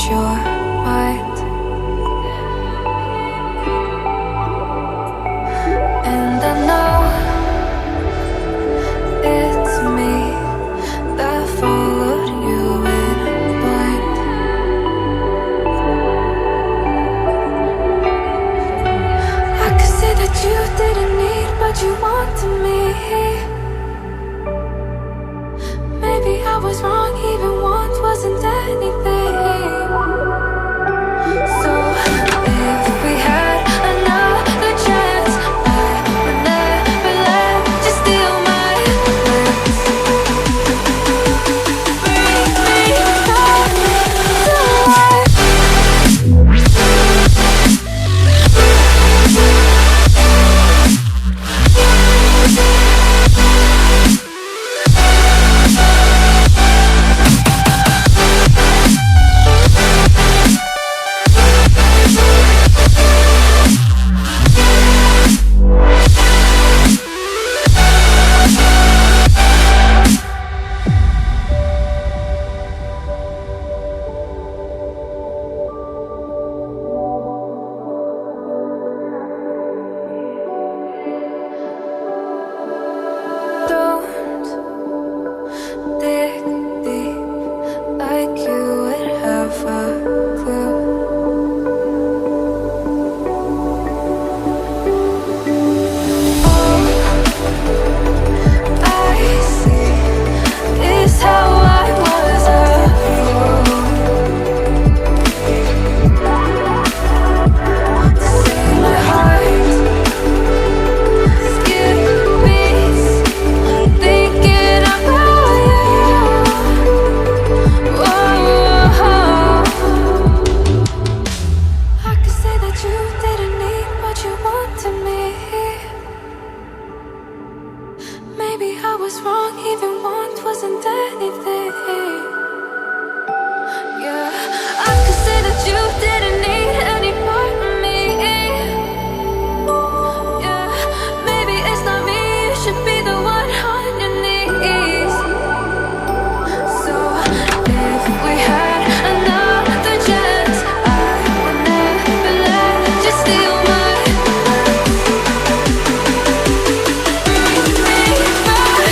your mind. And I know it's me that followed you in blind. I could say that you didn't need what you wanted me. Maybe I was wrong, even want wasn't anything. So if we had another chance, I would never let you steal my plans. Bring me back to life. Don't dig deep like you would have a clue. All I see is how I was a fool to see my heart skip beats thinking about you. Whoa. I could say that you didn't need what you wanted me. Maybe I was wrong, even want wasn't anything. Yeah, I could say that you didn't need any part of me. Yeah, maybe it's not me, you should be the one on your knees. So if we had another chance, I would never let you steal my plans. Bring me back.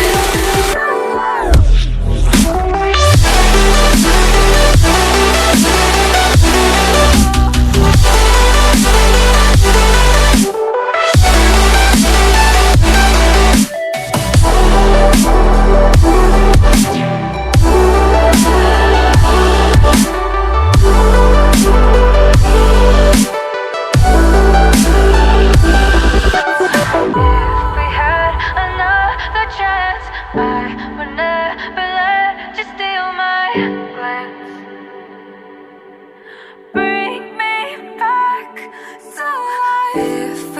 If we had another chance, I would never let you steal my glance. Bring me back to life. If